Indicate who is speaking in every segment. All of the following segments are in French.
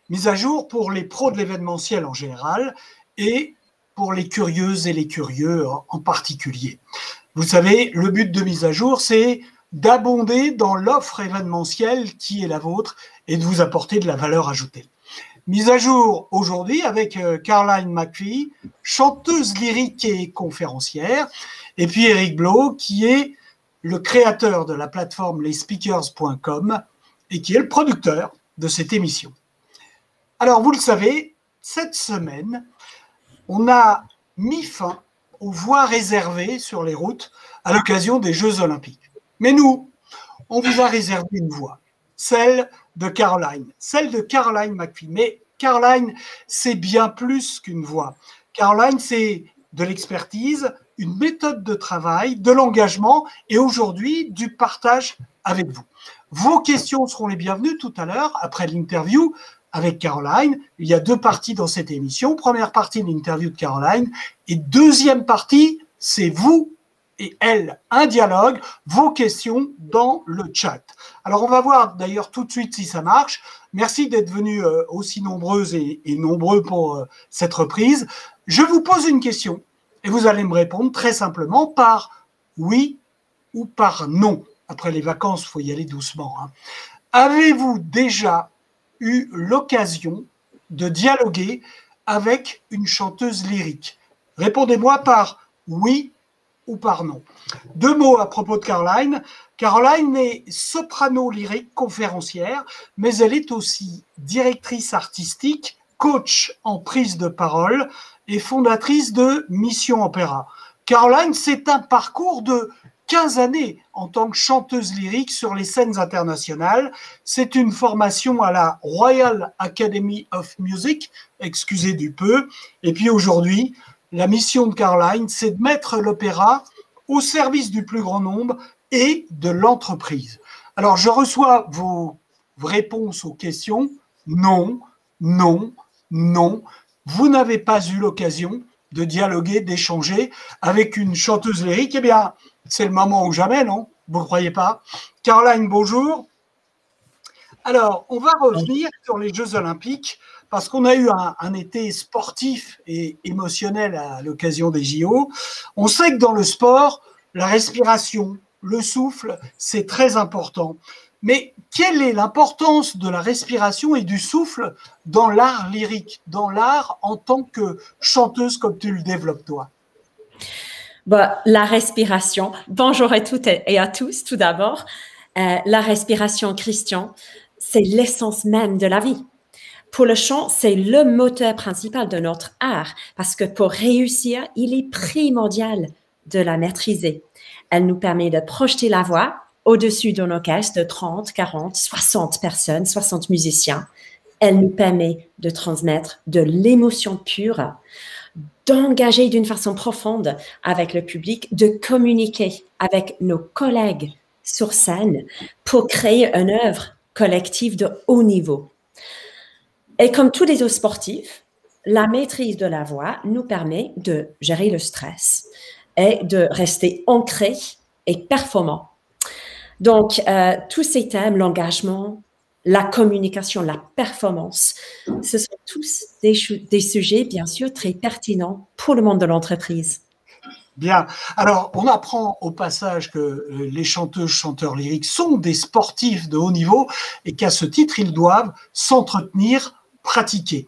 Speaker 1: mise à jour pour les pros de l'événementiel en général et pour les curieuses et les curieux en particulier. Vous savez, le but de mise à jour, c'est d'abonder dans l'offre événementielle qui est la vôtre et de vous apporter de la valeur ajoutée. Mise à jour aujourd'hui avec Caroline McPhee, chanteuse lyrique et conférencière, et puis Eric Blau, qui est le créateur de la plateforme lesspeakers.com et qui est le producteur de cette émission. Alors, vous le savez, cette semaine, on a mis fin aux voies réservées sur les routes à l'occasion des Jeux Olympiques. Mais nous, on vous a réservé une voie, celle de Caroline McPhee. Mais Caroline, c'est bien plus qu'une voix. Caroline, c'est de l'expertise, une méthode de travail, de l'engagement et aujourd'hui du partage avec vous. Vos questions seront les bienvenues tout à l'heure, après l'interview avec Caroline. Il y a deux parties dans cette émission. Première partie, l'interview de Caroline. Et deuxième partie, c'est vous et elle, un dialogue, vos questions dans le chat. Alors, on va voir d'ailleurs tout de suite si ça marche. Merci d'être venus aussi nombreuses et nombreux pour cette reprise. Je vous pose une question et vous allez me répondre très simplement par oui ou par non. Après les vacances, il faut y aller doucement. Avez-vous déjà eu l'occasion de dialoguer avec une chanteuse lyrique? Répondez-moi par oui ou par non. Deux mots à propos de Caroline. Caroline est soprano lyrique conférencière, mais elle est aussi directrice artistique, coach en prise de parole et fondatrice de Mission Opéra. Caroline, c'est un parcours de 15 années en tant que chanteuse lyrique sur les scènes internationales. C'est une formation à la Royal Academy of Music, excusez du peu. Et puis aujourd'hui, la mission de Caroline, c'est de mettre l'opéra au service du plus grand nombre et de l'entreprise. Alors, je reçois vos réponses aux questions. Non, non, non. Vous n'avez pas eu l'occasion de dialoguer, d'échanger avec une chanteuse lyrique. Eh bien, c'est le moment ou jamais, non? Vous ne croyez pas? Caroline, bonjour. Alors, on va revenir sur les Jeux Olympiques parce qu'on a eu un été sportif et émotionnel à l'occasion des JO. On sait que dans le sport, la respiration, le souffle, c'est très important. Mais quelle est l'importance de la respiration et du souffle dans l'art lyrique, dans l'art en tant que chanteuse comme tu le développes toi?
Speaker 2: La respiration, bonjour à toutes et à tous tout d'abord. La respiration, Christian, c'est l'essence même de la vie. Pour le chant, c'est le moteur principal de notre art parce que pour réussir, il est primordial de la maîtriser. Elle nous permet de projeter la voix au-dessus d'un orchestre de 30, 40, 60 personnes, 60 musiciens. Elle nous permet de transmettre de l'émotion pure, d'engager d'une façon profonde avec le public, de communiquer avec nos collègues sur scène pour créer une œuvre collective de haut niveau. Et comme tous les autres sportifs, la maîtrise de la voix nous permet de gérer le stress et de rester ancré et performant. Donc, tous ces thèmes, l'engagement, la communication, la performance, ce sont tous des sujets, bien sûr, très pertinents pour le monde de l'entreprise.
Speaker 1: Bien. Alors, on apprend au passage que les chanteuses, chanteurs lyriques sont des sportifs de haut niveau et qu'à ce titre, ils doivent s'entretenir, pratiquer.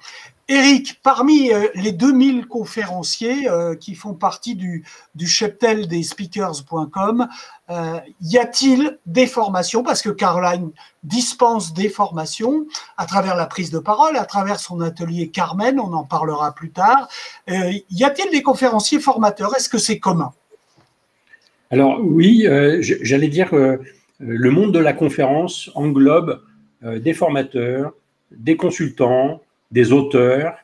Speaker 1: Eric, parmi les 2000 conférenciers qui font partie du cheptel des speakers.com, y a-t-il des formations? Parce que Caroline dispense des formations à travers la prise de parole, à travers son atelier Carmen, on en parlera plus tard. Y a-t-il des conférenciers formateurs? Est-ce que c'est commun?
Speaker 3: Alors oui, j'allais dire le monde de la conférence englobe des formateurs, des consultants, des auteurs,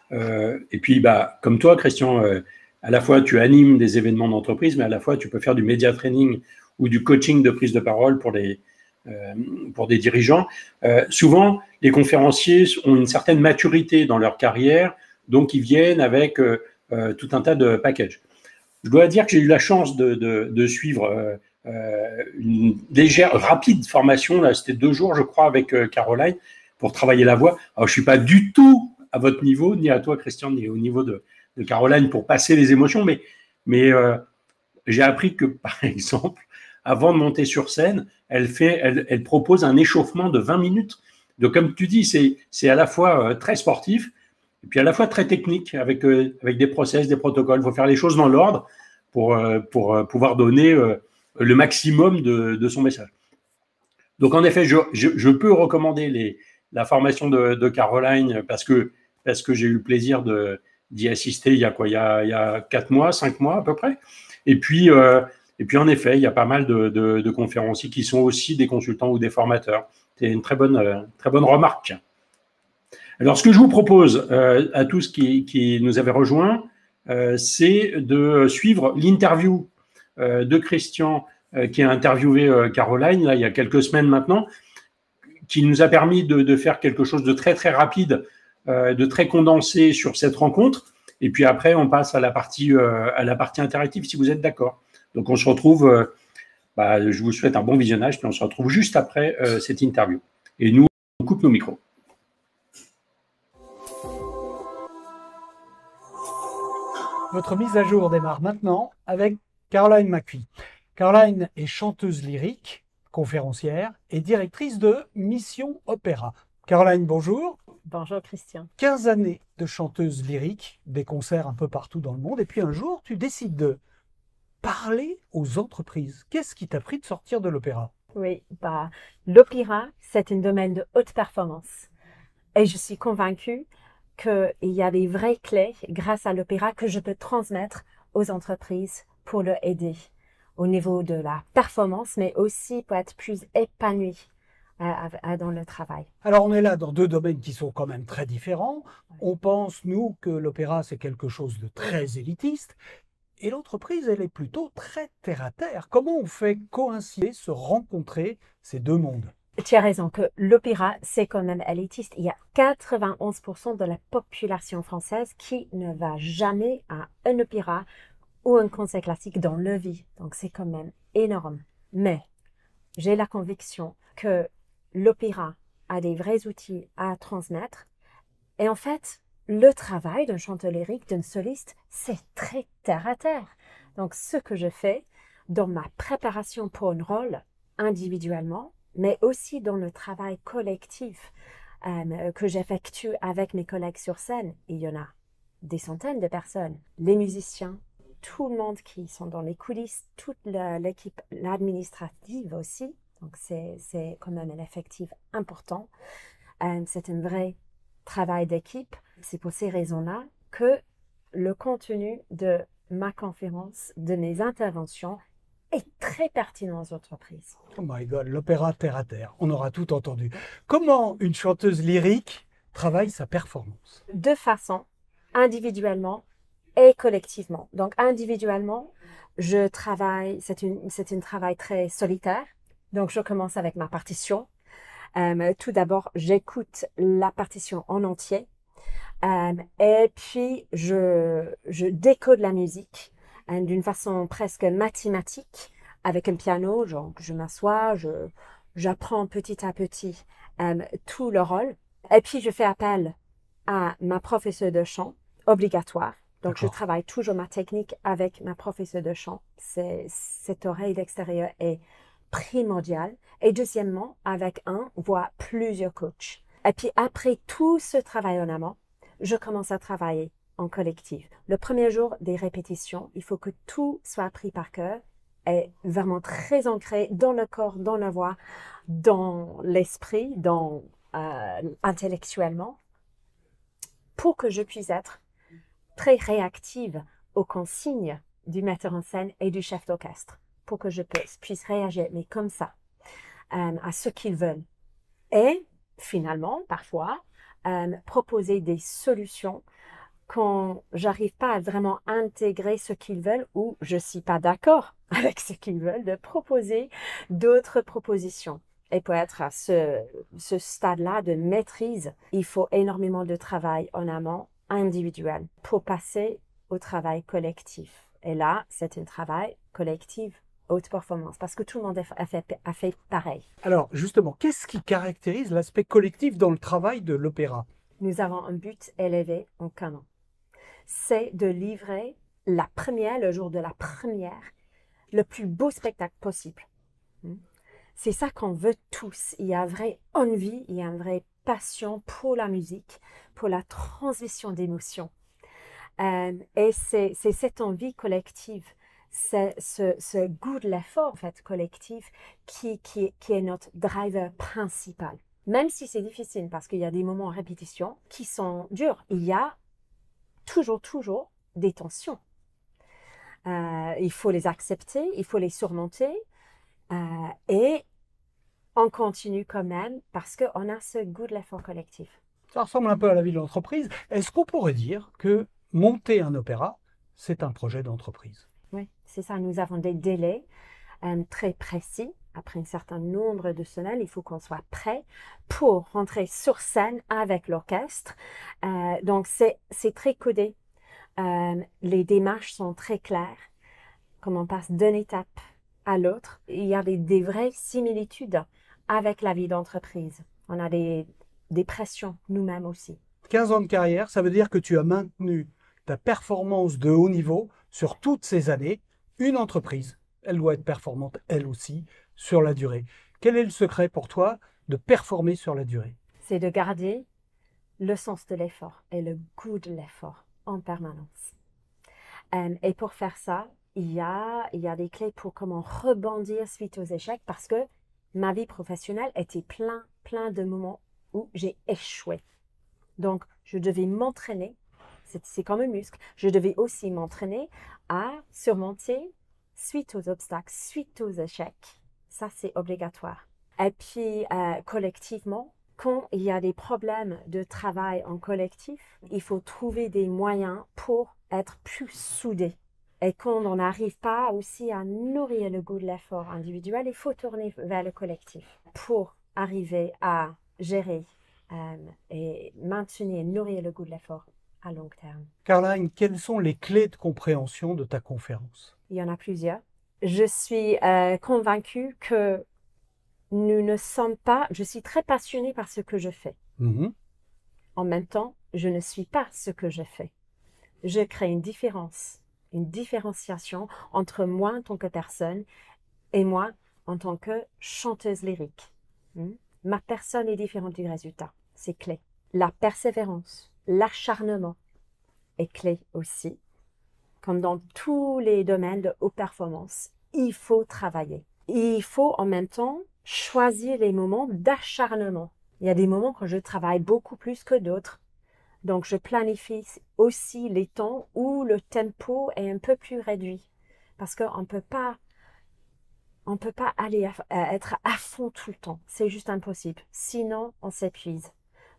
Speaker 3: et puis comme toi, Christian, à la fois tu animes des événements d'entreprise, mais à la fois tu peux faire du média training ou du coaching de prise de parole pour des dirigeants. Souvent, les conférenciers ont une certaine maturité dans leur carrière, donc ils viennent avec tout un tas de packages. Je dois dire que j'ai eu la chance de suivre une légère, rapide formation, là c'était 2 jours je crois avec Caroline, pour travailler la voix. Alors, je suis pas du tout à votre niveau, ni à toi, Christian, ni au niveau de Caroline pour passer les émotions, mais j'ai appris que, par exemple, avant de monter sur scène, elle propose un échauffement de 20 minutes. Donc, comme tu dis, c'est à la fois très sportif et puis à la fois très technique avec des process, des protocoles. Il faut faire les choses dans l'ordre pour pouvoir donner le maximum de son message. Donc, en effet, je peux recommander la formation de Caroline parce que j'ai eu le plaisir d'y assister il y a 4 mois, 5 mois à peu près. Et puis, en effet, il y a pas mal de conférenciers qui sont aussi des consultants ou des formateurs. C'est une très bonne remarque. Alors, ce que je vous propose à tous qui nous avaient rejoints, c'est de suivre l'interview de Christian qui a interviewé Caroline là, il y a quelques semaines maintenant, qui nous a permis de faire quelque chose de très, très rapide, de très condensé sur cette rencontre. Et puis après, on passe à la partie interactive, si vous êtes d'accord. Donc, on se retrouve, je vous souhaite un bon visionnage, puis on se retrouve juste après cette interview. Et nous, on coupe nos micros.
Speaker 1: Votre mise à jour démarre maintenant avec Caroline McPhee. Caroline est chanteuse lyrique, conférencière et directrice de Mission Opéra. Caroline, bonjour.
Speaker 2: Bonjour Christian.
Speaker 1: 15 années de chanteuse lyrique, des concerts un peu partout dans le monde, et puis un jour, tu décides de parler aux entreprises. Qu'est-ce qui t'a pris de sortir de l'opéra?
Speaker 2: Oui, l'opéra, c'est un domaine de haute performance. Et je suis convaincue qu'il y a des vraies clés grâce à l'opéra que je peux transmettre aux entreprises pour leur aider au niveau de la performance, mais aussi pour être plus épanoui dans le travail.
Speaker 1: Alors on est là dans deux domaines qui sont quand même très différents. On pense, nous, que l'opéra c'est quelque chose de très élitiste et l'entreprise elle est plutôt très terre-à-terre. Comment on fait coïncider, se rencontrer ces deux mondes?
Speaker 2: Tu as raison que l'opéra, c'est quand même élitiste. Il y a 91% de la population française qui ne va jamais à un opéra ou un concert classique dans leur vie. Donc, c'est quand même énorme. Mais j'ai la conviction que l'opéra a des vrais outils à transmettre. Et en fait, le travail d'un chanteur lyrique, d'un soliste, c'est très terre à terre. Donc, ce que je fais dans ma préparation pour un rôle individuellement, mais aussi dans le travail collectif que j'effectue avec mes collègues sur scène. Il y en a des centaines de personnes, les musiciens, tout le monde qui sont dans les coulisses, toute l'équipe administrative aussi. Donc, c'est quand même un effectif important. C'est un vrai travail d'équipe. C'est pour ces raisons-là que le contenu de ma conférence, de mes interventions, est très pertinent aux entreprises.
Speaker 1: Oh my God, l'opéra terre à terre, on aura tout entendu. Comment une chanteuse lyrique travaille sa performance?
Speaker 2: De façon individuellement et collectivement. Donc individuellement, je travaille, c'est un travail très solitaire. Donc je commence avec ma partition. Tout d'abord, j'écoute la partition en entier. Et puis je décode la musique d'une façon presque mathématique avec un piano. Donc je m'assois, j'apprends petit à petit tout le rôle. Et puis je fais appel à ma professeure de chant obligatoire. Donc je travaille toujours ma technique avec ma professeure de chant. Cette oreille extérieure est primordiale. Et deuxièmement, avec un, voire plusieurs coachs. Et puis après tout ce travail en amont, je commence à travailler en collectif. Le premier jour des répétitions, il faut que tout soit appris par cœur et vraiment très ancré dans le corps, dans la voix, dans l'esprit, intellectuellement, pour que je puisse être très réactive aux consignes du metteur en scène et du chef d'orchestre, pour que je puisse réagir, mais comme ça, à ce qu'ils veulent. Et finalement, parfois, proposer des solutions quand j'arrive pas à vraiment intégrer ce qu'ils veulent ou je suis pas d'accord avec ce qu'ils veulent, de proposer d'autres propositions. Et pour être à ce stade-là de maîtrise, il faut énormément de travail en amont individuel pour passer au travail collectif. Et là, c'est un travail collectif haute performance parce que tout le monde a fait pareil.
Speaker 1: Alors, justement, qu'est-ce qui caractérise l'aspect collectif dans le travail de l'opéra?
Speaker 2: Nous avons un but élevé en canon. C'est de livrer le jour de la première, le plus beau spectacle possible. C'est ça qu'on veut tous. Il y a une vraie envie, il y a une vraie passion pour la musique, pour la transition d'émotions. Et c'est cette envie collective, c'est ce goût de l'effort en fait, collectif qui est notre driver principal. Même si c'est difficile parce qu'il y a des moments en répétition qui sont durs, il y a toujours des tensions. Il faut les accepter, il faut les surmonter et on continue quand même parce qu'on a ce goût de l'effort collectif.
Speaker 1: Ça ressemble un peu à la vie de l'entreprise. Est-ce qu'on pourrait dire que monter un opéra, c'est un projet d'entreprise?
Speaker 2: Oui, c'est ça. Nous avons des délais très précis. Après un certain nombre de semaines, il faut qu'on soit prêt pour rentrer sur scène avec l'orchestre. Donc, c'est très codé. Les démarches sont très claires. Comme on passe d'une étape à l'autre, il y a des vraies similitudes avec la vie d'entreprise. On a des pressions nous-mêmes aussi.
Speaker 1: 15 ans de carrière, ça veut dire que tu as maintenu ta performance de haut niveau sur toutes ces années. Une entreprise, elle doit être performante, elle aussi, sur la durée. Quel est le secret pour toi de performer sur la durée?
Speaker 2: C'est de garder le sens de l'effort et le goût de l'effort en permanence. Et pour faire ça, il y a des clés pour comment rebondir suite aux échecs parce que ma vie professionnelle était plein de moments où j'ai échoué. Donc, je devais m'entraîner, c'est comme un muscle, je devais aussi m'entraîner à surmonter suite aux obstacles, suite aux échecs. Ça, c'est obligatoire. Et puis, collectivement, quand il y a des problèmes de travail en collectif, il faut trouver des moyens pour être plus soudés. Et quand on n'arrive pas aussi à nourrir le goût de l'effort individuel, il faut tourner vers le collectif pour arriver à gérer et maintenir, nourrir le goût de l'effort à long terme.
Speaker 1: Caroline, quelles sont les clés de compréhension de ta conférence?
Speaker 2: Il y en a plusieurs. Je suis convaincue que je suis très passionnée par ce que je fais. En même temps, je ne suis pas ce que je fais. Je crée une différenciation entre moi en tant que personne et moi en tant que chanteuse lyrique. Ma personne est différente du résultat, c'est clé. La persévérance, l'acharnement est clé aussi. Comme dans tous les domaines de haute performance, il faut travailler. Il faut en même temps choisir les moments d'acharnement. Il y a des moments quand je travaille beaucoup plus que d'autres. Donc, je planifie aussi les temps où le tempo est un peu plus réduit. Parce qu'on ne peut pas aller être à fond tout le temps. C'est juste impossible. Sinon, on s'épuise.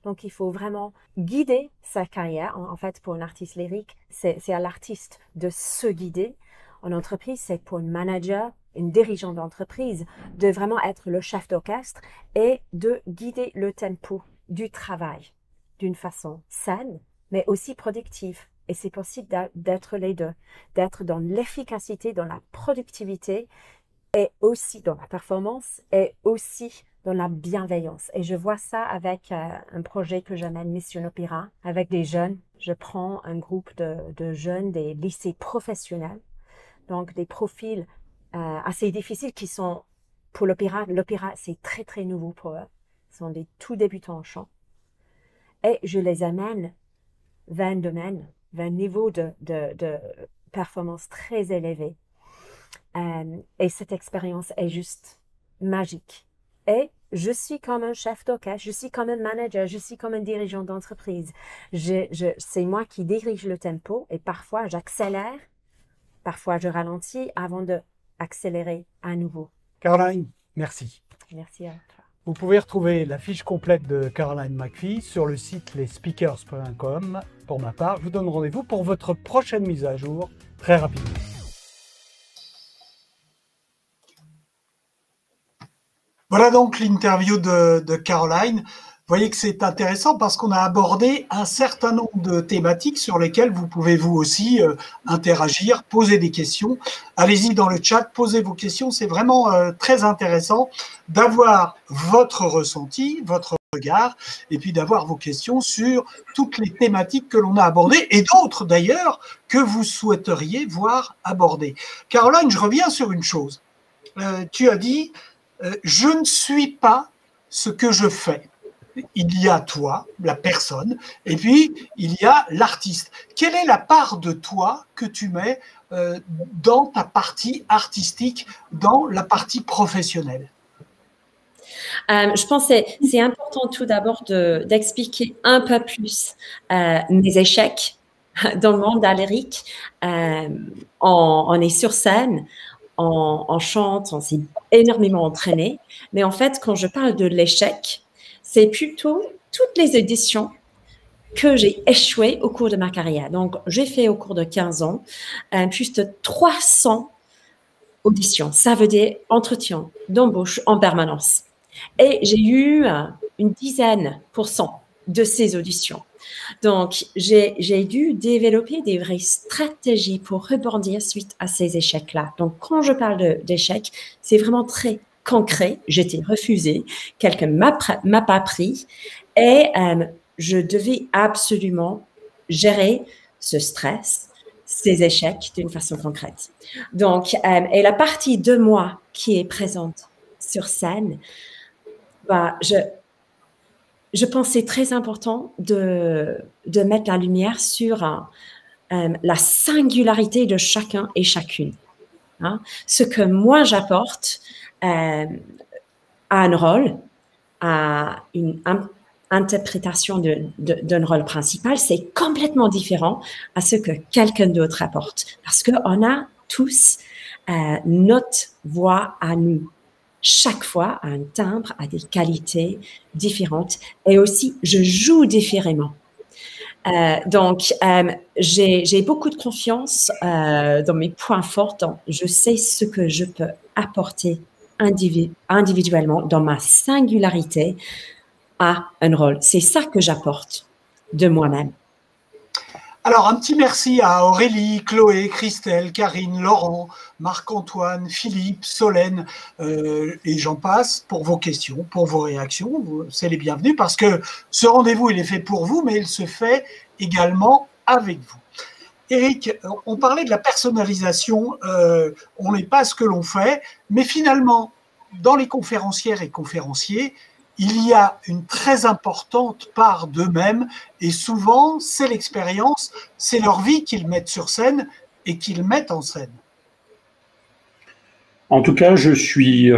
Speaker 2: Donc, il faut vraiment guider sa carrière. En fait, pour un artiste lyrique, c'est à l'artiste de se guider. En entreprise, c'est pour un manager, une dirigeante d'entreprise, de vraiment être le chef d'orchestre et de guider le tempo du travail d'une façon saine, mais aussi productive. Et c'est possible d'être les deux, d'être dans l'efficacité, dans la productivité, et aussi dans la performance, et aussi dans la bienveillance. Et je vois ça avec un projet que j'amène Mission Opéra, avec des jeunes. Je prends un groupe de jeunes des lycées professionnels, donc des profils assez difficiles qui sont pour l'opéra. L'opéra, c'est très, très nouveau pour eux. Ce sont des tout débutants en chant. Et je les amène vers un domaine, vers un niveau de performance très élevé. Et cette expérience est juste magique. Et je suis comme un chef d'orchestre, je suis comme un manager, je suis comme un dirigeant d'entreprise. C'est moi qui dirige le tempo et parfois j'accélère, parfois je ralentis avant d'accélérer à nouveau.
Speaker 1: Caroline, merci.
Speaker 2: Merci à toi.
Speaker 1: Vous pouvez retrouver la fiche complète de Caroline McPhee sur le site lesspeakers.com. Pour ma part, je vous donne rendez-vous pour votre prochaine mise à jour très rapidement. Voilà donc l'interview de Caroline. voyez que c'est intéressant parce qu'on a abordé un certain nombre de thématiques sur lesquelles vous pouvez vous aussi interagir, poser des questions. Allez-y dans le chat, posez vos questions. C'est vraiment très intéressant d'avoir votre ressenti, votre regard, et puis d'avoir vos questions sur toutes les thématiques que l'on a abordées et d'autres d'ailleurs que vous souhaiteriez voir abordées. Caroline, je reviens sur une chose. Tu as dit « Je ne suis pas ce que je fais ». Il y a toi, la personne, et puis il y a l'artiste. Quelle est la part de toi que tu mets dans ta partie artistique, dans la partie professionnelle?
Speaker 2: Je pense que c'est important tout d'abord d'expliquer un peu plus mes échecs dans le monde d'art lyrique. On est sur scène, on chante, on s'est énormément entraîné, mais en fait, quand je parle de l'échec, c'est plutôt toutes les auditions que j'ai échoué au cours de ma carrière. Donc, j'ai fait au cours de 15 ans plus de 300 auditions. Ça veut dire entretien d'embauche en permanence. Et j'ai eu une dizaine % de ces auditions. Donc, j'ai dû développer des vraies stratégies pour rebondir suite à ces échecs-là. Donc, quand je parle d'échecs, c'est vraiment très concret. J'étais refusée, quelqu'un m'a pas pris et je devais absolument gérer ce stress, ces échecs d'une façon concrète. Donc, et la partie de moi qui est présente sur scène, bah, je pense que c'est très important de mettre la lumière sur la singularité de chacun et chacune. Hein. Ce que moi j'apporte à un rôle, à une interprétation d'un rôle principal, c'est complètement différent à ce que quelqu'un d'autre apporte. Parce qu'on a tous notre voix à nous. Chaque fois, a un timbre, a des qualités différentes et aussi, je joue différemment. Donc, j'ai beaucoup de confiance dans mes points forts. Donc, je sais ce que je peux apporter individuellement dans ma singularité à un rôle. C'est ça que j'apporte de moi-même.
Speaker 1: Alors, un petit merci à Aurélie, Chloé, Christelle, Karine, Laurent, Marc-Antoine, Philippe, Solène et j'en passe pour vos questions, pour vos réactions. C'est les bienvenus parce que ce rendez-vous, il est fait pour vous, mais il se fait également avec vous. Éric, on parlait de la personnalisation, on n'est pas ce que l'on fait, mais finalement, dans les conférencières et conférenciers, il y a une très importante part d'eux-mêmes et souvent, c'est l'expérience, c'est leur vie qu'ils mettent sur scène et qu'ils mettent en scène.
Speaker 3: En tout cas, je suis,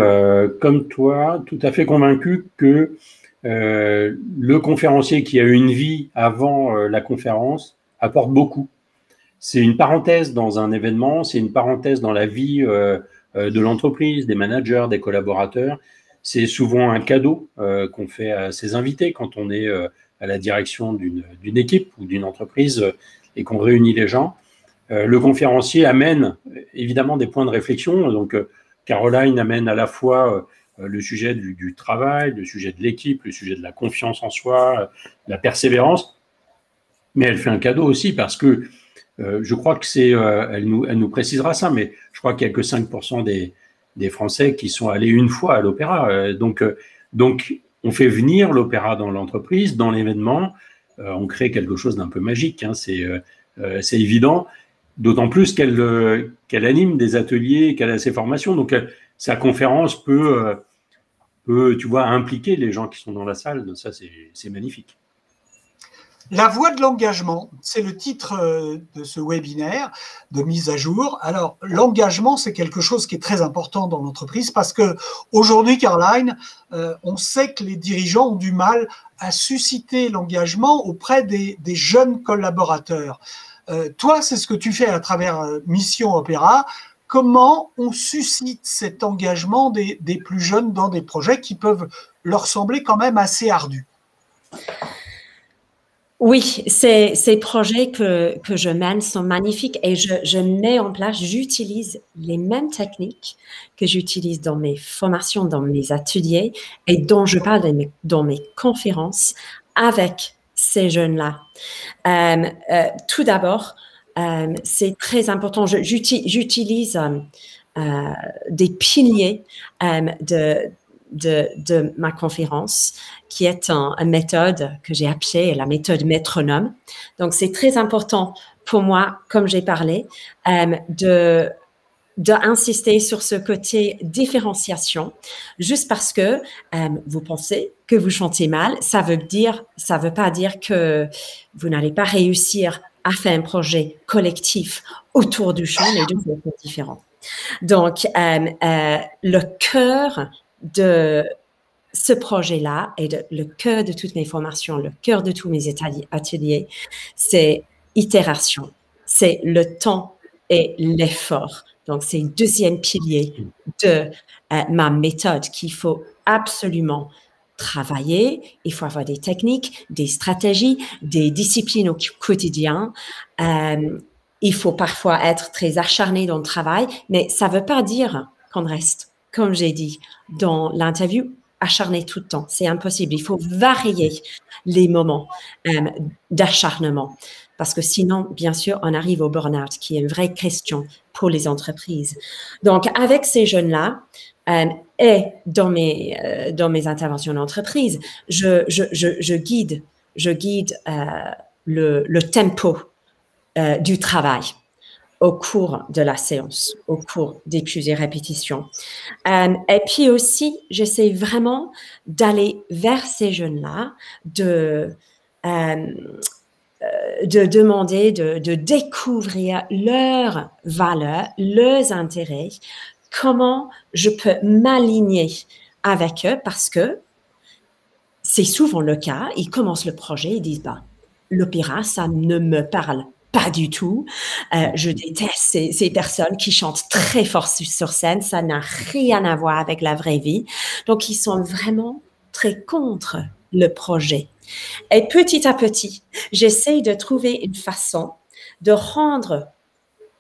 Speaker 3: comme toi, tout à fait convaincu que le conférencier qui a une vie avant la conférence apporte beaucoup. C'est une parenthèse dans un événement, c'est une parenthèse dans la vie de l'entreprise, des managers, des collaborateurs. C'est souvent un cadeau qu'on fait à ses invités quand on est à la direction d'une équipe ou d'une entreprise et qu'on réunit les gens. Le conférencier amène évidemment des points de réflexion. Donc, Caroline amène à la fois le sujet du travail, le sujet de l'équipe, le sujet de la confiance en soi, la persévérance. Mais elle fait un cadeau aussi parce que je crois que elle nous précisera ça, mais je crois qu'il n'y a que 5% des Français qui sont allés une fois à l'opéra. Donc, on fait venir l'opéra dans l'entreprise, dans l'événement. On crée quelque chose d'un peu magique, hein, c'est évident. D'autant plus qu'elle anime des ateliers, qu'elle a ses formations. Donc, sa conférence peut, tu vois, impliquer les gens qui sont dans la salle. Donc ça, c'est magnifique.
Speaker 1: La voie de l'engagement, c'est le titre de ce webinaire de mise à jour. Alors, l'engagement, c'est quelque chose qui est très important dans l'entreprise parce que aujourd'hui, Caroline, on sait que les dirigeants ont du mal à susciter l'engagement auprès des jeunes collaborateurs. Toi, c'est ce que tu fais à travers Mission Opéra. Comment on suscite cet engagement des plus jeunes dans des projets qui peuvent leur sembler quand même assez ardus?
Speaker 2: Oui, ces projets que je mène sont magnifiques et je mets en place, j'utilise les mêmes techniques que j'utilise dans mes formations, dans mes ateliers et dont je parle dans mes conférences avec ces jeunes-là. Tout d'abord, c'est très important, j'utilise des piliers de ma conférence, qui est une méthode que j'ai appelée la méthode métronome. Donc, c'est très important pour moi, comme j'ai parlé, d'insister sur ce côté différenciation, juste parce que vous pensez que vous chantez mal, ça veut pas dire que vous n'allez pas réussir à faire un projet collectif autour du chant, mais deux choses différentes. Donc, le cœur de ce projet-là et le cœur de toutes mes formations, le cœur de tous mes ateliers, c'est itération, c'est le temps et l'effort. Donc, c'est le deuxième pilier de ma méthode qu'il faut absolument travailler. Il faut avoir des techniques, des stratégies, des disciplines au quotidien. Il faut parfois être très acharné dans le travail, mais ça ne veut pas dire qu'on reste, comme j'ai dit dans l'interview, acharné tout le temps. C'est impossible. Il faut varier les moments d'acharnement. Parce que sinon, bien sûr, on arrive au burn-out, qui est une vraie question pour les entreprises. Donc, avec ces jeunes-là, et dans mes interventions d'entreprise, je guide le tempo du travail au cours de la séance, au cours des plusieurs répétitions. Et puis aussi, j'essaie vraiment d'aller vers ces jeunes-là, de demander, de découvrir leurs valeurs, leurs intérêts, comment je peux m'aligner avec eux, parce que c'est souvent le cas. Ils commencent le projet, ils disent, l'opéra, ça ne me parle pas du tout. Je déteste ces personnes qui chantent très fort sur scène. Ça n'a rien à voir avec la vraie vie. Donc, ils sont vraiment très contre le projet. Et petit à petit, j'essaie de trouver une façon de rendre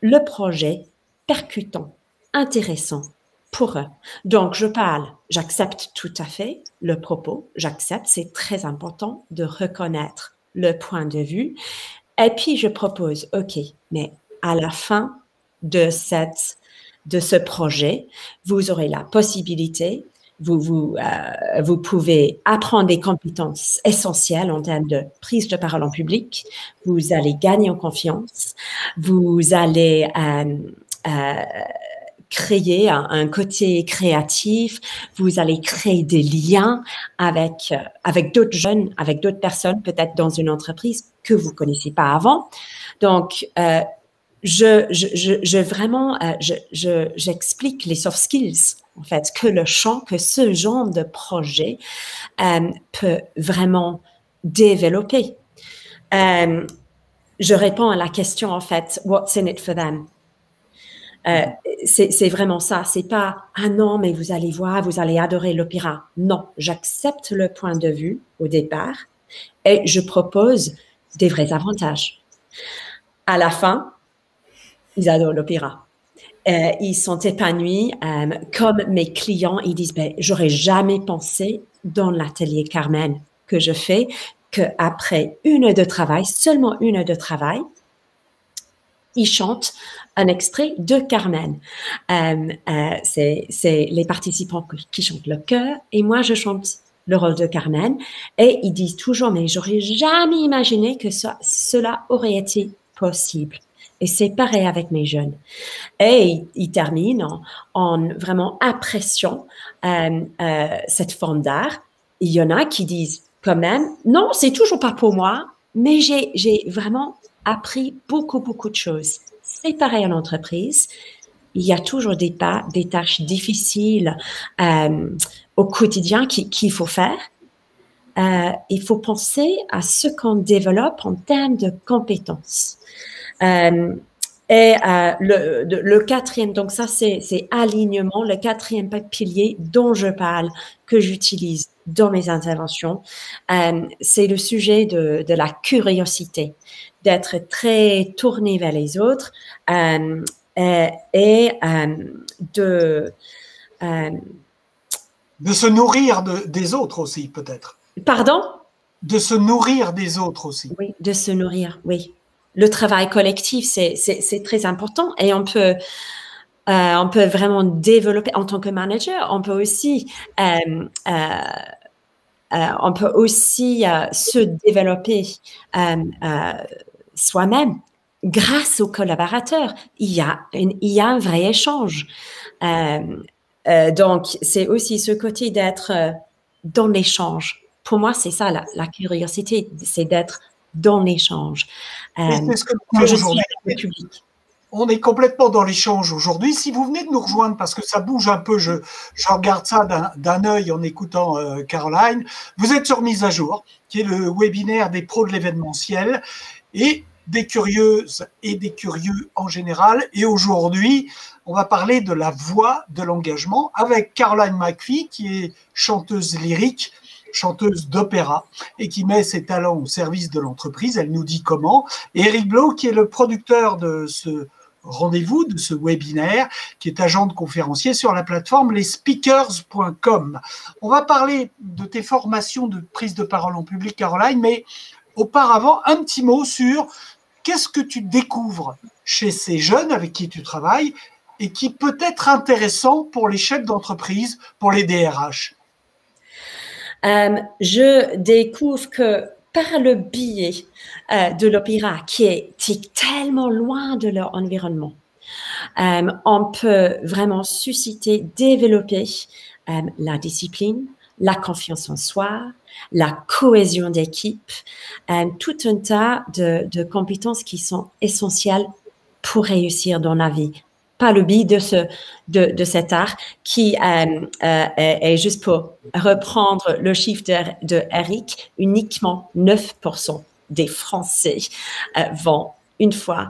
Speaker 2: le projet percutant, intéressant pour eux. Donc, j'accepte tout à fait le propos, c'est très important de reconnaître le point de vue. Et puis, je propose, OK, mais à la fin de ce projet, vous aurez la possibilité, vous pouvez apprendre des compétences essentielles en termes de prise de parole en public, vous allez gagner en confiance, vous allez créer un côté créatif, vous allez créer des liens avec d'autres jeunes, avec d'autres personnes, peut-être dans une entreprise que vous connaissez pas avant. Donc, j'explique les soft skills, en fait, que ce genre de projet peut vraiment développer. Je réponds à la question, en fait, what's in it for them? C'est vraiment ça. C'est pas « Ah non, mais vous allez voir, vous allez adorer l'opéra ». Non, j'accepte le point de vue au départ et je propose des vrais avantages. À la fin, ils adorent l'opéra. Ils sont épanouis. Comme mes clients, ils disent « J'aurais jamais pensé dans l'atelier Carmen que je fais qu'après une heure de travail, seulement une heure de travail, ils chantent un extrait de Carmen. C'est les participants qui chantent le chœur et moi, je chante le rôle de Carmen. Et ils disent toujours, mais j'aurais jamais imaginé que cela aurait été possible. Et c'est pareil avec mes jeunes. Et ils terminent en vraiment appréciant cette forme d'art. Il y en a qui disent quand même, non, c'est toujours pas pour moi, mais j'ai vraiment appris beaucoup de choses. C'est pareil en entreprise. Il y a toujours des tâches difficiles au quotidien qu'il faut faire. Il faut penser à ce qu'on développe en termes de compétences. Et le quatrième, donc ça c'est alignement, le quatrième pilier dont je parle, que j'utilise dans mes interventions, c'est le sujet de la curiosité, d'être très tourné vers les autres et de
Speaker 1: se nourrir des autres aussi, peut-être.
Speaker 2: Pardon?
Speaker 1: De se nourrir des autres aussi.
Speaker 2: Oui, de se nourrir, oui. Le travail collectif, c'est très important et on peut vraiment développer en tant que manager. On peut aussi se développer soi-même grâce aux collaborateurs. Il y a un vrai échange. Donc, c'est aussi ce côté d'être dans l'échange. Pour moi, c'est ça, la curiosité, c'est d'être dans l'échange.
Speaker 1: C'est ce que nous faisons aujourd'hui. On est complètement dans l'échange aujourd'hui. Si vous venez de nous rejoindre, parce que ça bouge un peu, je regarde ça d'un œil en écoutant Caroline, vous êtes sur Mise à jour, qui est le webinaire des pros de l'événementiel et des curieuses et des curieux en général. Et aujourd'hui, on va parler de la voix de l'engagement avec Caroline McPhee, qui est chanteuse lyrique, chanteuse d'opéra et qui met ses talents au service de l'entreprise. Elle nous dit comment. Et Eric Blau, qui est le producteur de ce rendez-vous, de ce webinaire, qui est agent de conférencier sur la plateforme lesspeakers.com. On va parler de tes formations de prise de parole en public, Caroline, mais auparavant, un petit mot sur qu'est-ce que tu découvres chez ces jeunes avec qui tu travailles et qui peut être intéressant pour les chefs d'entreprise, pour les DRH.
Speaker 2: Je découvre que par le biais de l'opéra, qui est tellement loin de leur environnement, on peut vraiment susciter, développer la discipline, la confiance en soi, la cohésion d'équipe, tout un tas de compétences qui sont essentielles pour réussir dans la vie. Pas le biais de cet art qui est juste pour reprendre le chiffre de Eric, uniquement 9% des Français va une fois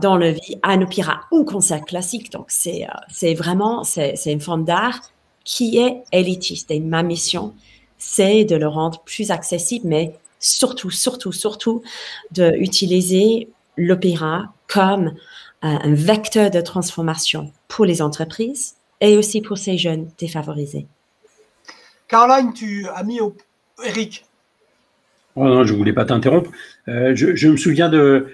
Speaker 2: dans leur vie à un opéra ou un concert classique. Donc, c'est une forme d'art qui est élitiste. Et ma mission, c'est de le rendre plus accessible, mais surtout, d'utiliser l'opéra comme un vecteur de transformation pour les entreprises et aussi pour ces jeunes défavorisés.
Speaker 1: Caroline, tu as mis Eric.
Speaker 3: Oh non, je ne voulais pas t'interrompre. Je me souviens de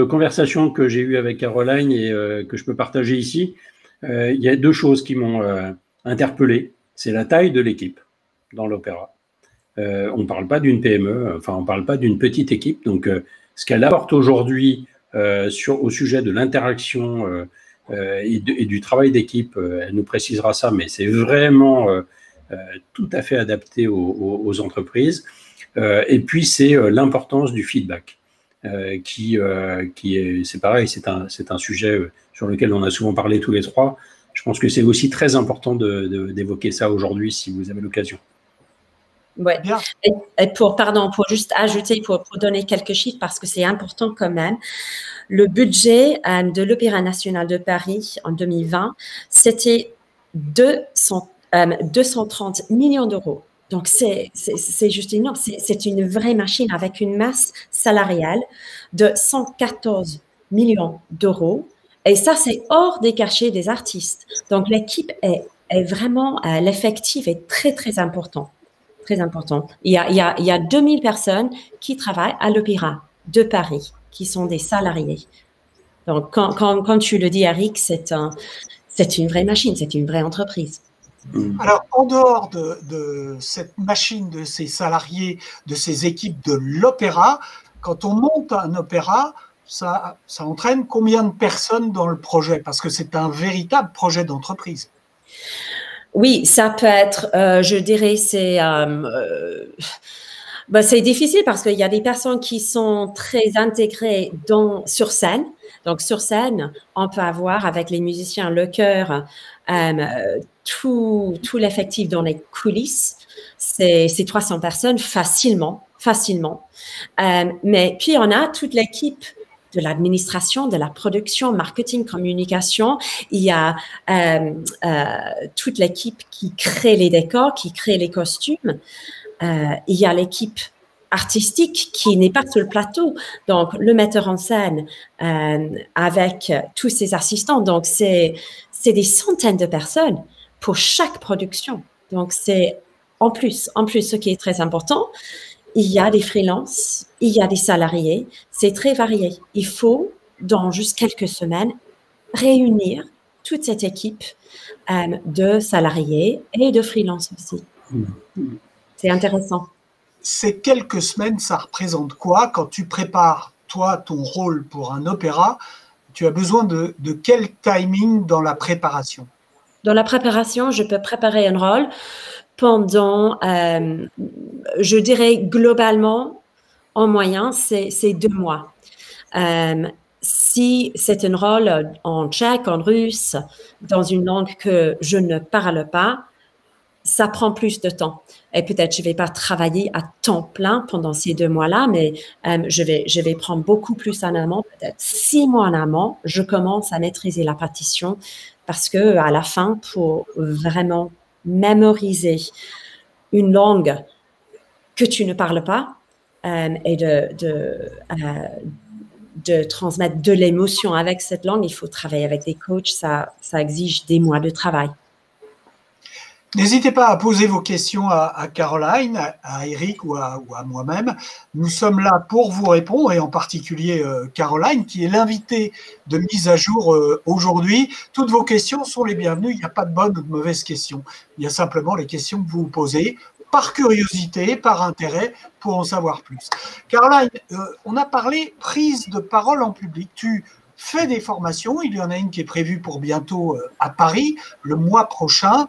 Speaker 3: conversations que j'ai eues avec Caroline et que je peux partager ici. Il y a deux choses qui m'ont interpellé. C'est la taille de l'équipe dans l'opéra. On ne parle pas d'une PME, enfin on ne parle pas d'une petite équipe. Donc, ce qu'elle apporte aujourd'hui au sujet de l'interaction et du travail d'équipe, elle nous précisera ça, mais c'est vraiment tout à fait adapté aux entreprises. Et puis, c'est l'importance du feedback, c'est pareil, c'est un sujet sur lequel on a souvent parlé tous les trois. Je pense que c'est aussi très important d'évoquer ça aujourd'hui, si vous avez l'occasion.
Speaker 2: Oui. Et pour juste ajouter, pour donner quelques chiffres, parce que c'est important quand même, le budget de l'Opéra national de Paris en 2020, c'était 230 millions d'euros. Donc, c'est juste énorme. C'est une vraie machine avec une masse salariale de 114 millions d'euros. Et ça, c'est hors des cachets des artistes. Donc, l'équipe est vraiment, l'effectif est très, très important. Très important. Il y a 2000 personnes qui travaillent à l'Opéra de Paris, qui sont des salariés. Donc, quand tu le dis, Eric, c'est une vraie machine, c'est une vraie entreprise.
Speaker 1: Alors, en dehors de cette machine, de ces salariés, de ces équipes de l'opéra, quand on monte un opéra, ça entraîne combien de personnes dans le projet? Parce que c'est un véritable projet d'entreprise.
Speaker 2: Oui, ça peut être, je dirais, c'est difficile parce qu'il y a des personnes qui sont très intégrées sur scène. Donc, sur scène, on peut avoir avec les musiciens, le chœur, tout l'effectif dans les coulisses. C'est 300 personnes facilement. Mais puis, on a toute l'équipe de l'administration, de la production, marketing, communication. Il y a toute l'équipe qui crée les décors, qui crée les costumes. Il y a l'équipe artistique qui n'est pas sur le plateau, donc le metteur en scène avec tous ses assistants. Donc, c'est des centaines de personnes pour chaque production. Donc, c'est en plus, ce qui est très important, il y a des freelances, il y a des salariés, c'est très varié. Il faut, dans juste quelques semaines, réunir toute cette équipe de salariés et de freelances aussi. C'est intéressant.
Speaker 1: Ces quelques semaines, ça représente quoi quand tu prépares, toi, ton rôle pour un opéra? Tu as besoin de quel timing dans la préparation?
Speaker 2: Dans la préparation, je peux préparer un rôle pendant, je dirais globalement, en moyen, c'est 2 mois. Si c'est un rôle en tchèque, en russe, dans une langue que je ne parle pas, ça prend plus de temps. Et peut-être je ne vais pas travailler à temps plein pendant ces 2 mois-là, mais je vais prendre beaucoup plus en amont, peut-être 6 mois en amont, je commence à maîtriser la partition parce que à la fin, pour vraiment mémoriser une langue que tu ne parles pas et de transmettre de l'émotion avec cette langue, il faut travailler avec des coachs, ça exige des mois de travail.
Speaker 1: N'hésitez pas à poser vos questions à Caroline, à Eric ou à moi-même. Nous sommes là pour vous répondre, et en particulier Caroline, qui est l'invitée de mise à jour aujourd'hui. Toutes vos questions sont les bienvenues, il n'y a pas de bonnes ou de mauvaises questions. Il y a simplement les questions que vous vous posez par curiosité, par intérêt, pour en savoir plus. Caroline, on a parlé prise de parole en public. Tu fais des formations, il y en a une qui est prévue pour bientôt à Paris, le mois prochain.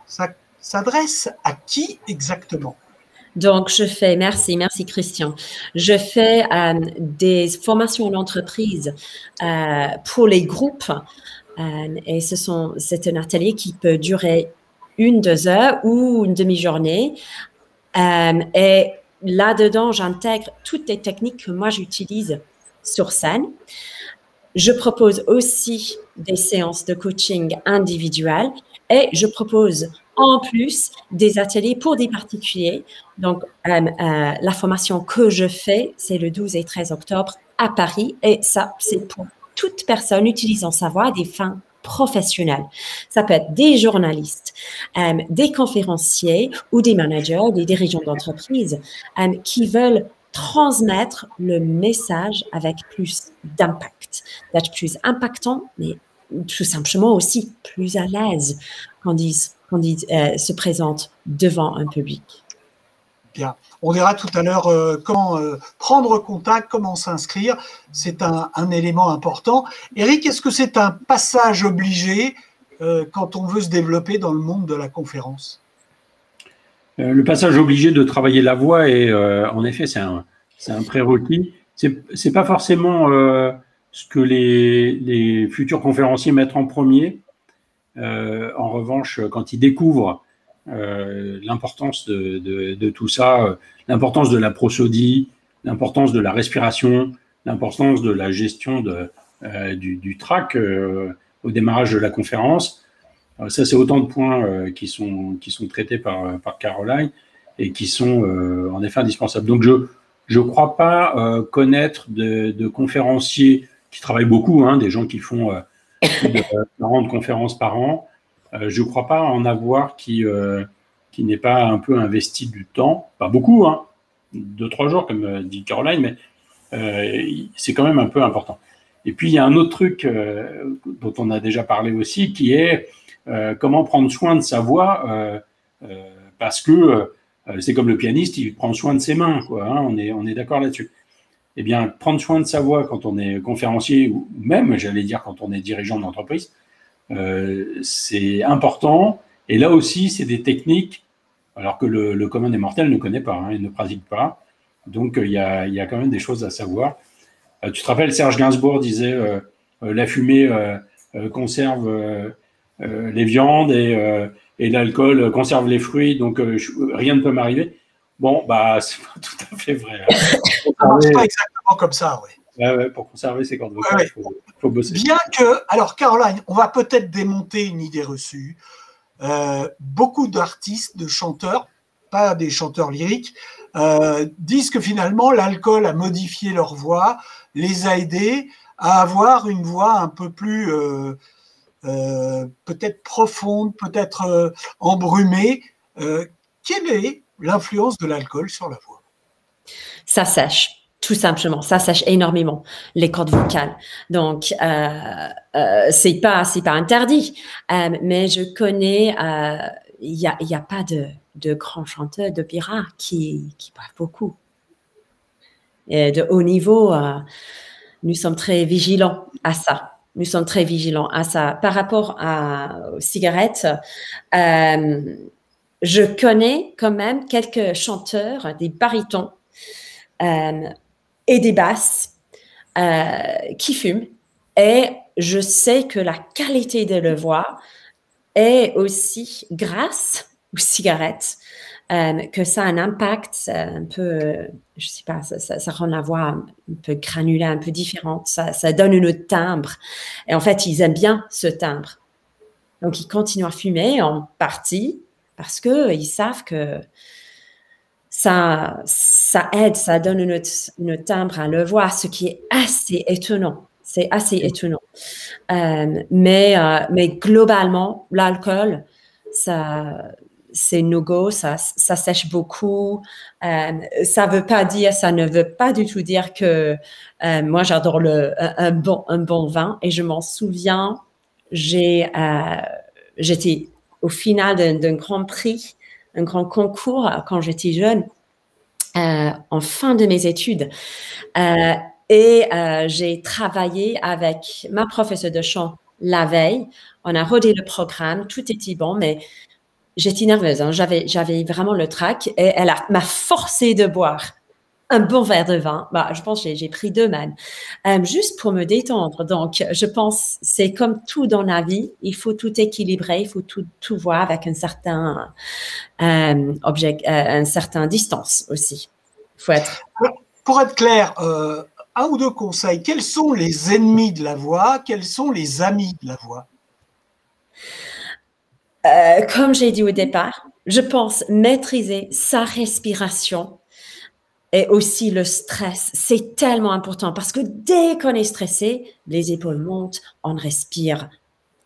Speaker 1: Ça s'adresse à qui exactement?
Speaker 2: Donc, merci Christian. Je fais des formations en entreprise pour les groupes et c'est un atelier qui peut durer 1-2 heures ou une demi-journée. Et là-dedans, j'intègre toutes les techniques que moi j'utilise sur scène. Je propose aussi des séances de coaching individuelles et je propose en plus des ateliers pour des particuliers. Donc, la formation que je fais, c'est le 12 et 13 octobre à Paris et ça, c'est pour toute personne utilisant sa voix à des fins professionnelles. Ça peut être des journalistes, des conférenciers ou des managers, des dirigeants d'entreprise qui veulent transmettre le message avec plus d'impact, d'être plus impactant, mais tout simplement aussi plus à l'aise quand ils se présentent devant un public.
Speaker 1: Bien. On verra tout à l'heure comment prendre contact, comment s'inscrire. C'est un élément important. Eric, est-ce que c'est un passage obligé quand on veut se développer dans le monde de la conférence?
Speaker 3: Le passage obligé de travailler la voix, et en effet, c'est un prérequis. C'est pas forcément ce que les futurs conférenciers mettent en premier. En revanche, quand ils découvrent l'importance de tout ça, l'importance de la prosodie, l'importance de la respiration, l'importance de la gestion du track au démarrage de la conférence, ça c'est autant de points qui sont traités par Caroline et qui sont en effet indispensables. Donc je ne crois pas connaître de conférenciers qui travaillent beaucoup, des gens qui font plus de 40 conférences par an. Je ne crois pas en avoir qui n'est pas un peu investi du temps, pas beaucoup, 2-3 jours comme dit Caroline, mais c'est quand même un peu important. Et puis il y a un autre truc dont on a déjà parlé aussi, qui est comment prendre soin de sa voix, parce que c'est comme le pianiste, il prend soin de ses mains, quoi, on est d'accord là-dessus. Eh bien, prendre soin de sa voix quand on est conférencier, ou même, j'allais dire, quand on est dirigeant d'entreprise, c'est important. Et là aussi, c'est des techniques, alors que le commun des mortels ne connaît pas, il ne pratique pas. Donc, il y a quand même des choses à savoir. Tu te rappelles, Serge Gainsbourg disait la fumée conserve les viandes et l'alcool conserve les fruits, donc rien ne peut m'arriver. Bon, c'est pas tout à fait vrai.
Speaker 1: Ça marche pas exactement comme ça, oui.
Speaker 3: Ouais, pour conserver ses cordes vocales, il faut bosser.
Speaker 1: Bien que, alors Caroline, on va peut-être démonter une idée reçue. Beaucoup d'artistes, de chanteurs, pas des chanteurs lyriques, disent que finalement l'alcool a modifié leur voix, les a aidés à avoir une voix un peu plus peut-être profonde, peut-être embrumée. Quelle est l'influence de l'alcool sur la voix?
Speaker 2: Ça sèche. Tout simplement, ça sèche énormément les cordes vocales. Donc, c'est pas interdit. Mais je connais, il y a pas de grands chanteurs d'opéra qui boivent beaucoup. Et de haut niveau, nous sommes très vigilants à ça. Nous sommes très vigilants à ça. Par rapport aux cigarettes, je connais quand même quelques chanteurs, des barytons, et des basses qui fument. Et je sais que la qualité de leur voix est aussi grâce aux cigarettes, que ça a un impact un peu, je sais pas, ça rend la voix un peu granulée, un peu différente, ça donne une autre timbre. Et en fait, ils aiment bien ce timbre. Donc, ils continuent à fumer en partie parce qu'ils savent que ça aide, ça donne une timbre à leur voix, ce qui est assez étonnant. C'est assez étonnant. Mais globalement, l'alcool, c'est no-go, ça sèche beaucoup. Ça ne veut pas du tout dire que moi, j'adore un bon vin. Et je m'en souviens, j'étais au final d'un grand prix, un grand concours quand j'étais jeune, en fin de mes études. J'ai travaillé avec ma professeure de chant la veille. On a rodé le programme, tout était bon, mais j'étais nerveuse. Hein. J'avais vraiment le trac et elle m'a forcé de boire un bon verre de vin. Bah, je pense que j'ai pris 2 même, juste pour me détendre. Donc, je pense c'est comme tout dans la vie, il faut tout équilibrer, il faut tout voir avec un certain un certain distance aussi. Faut être.
Speaker 1: Pour être clair, un ou deux conseils. Quels sont les ennemis de la voix? Quels sont les amis de la voix?
Speaker 2: Comme j'ai dit au départ, je pense maîtriser sa respiration et aussi le stress. C'est tellement important parce que dès qu'on est stressé, les épaules montent, on respire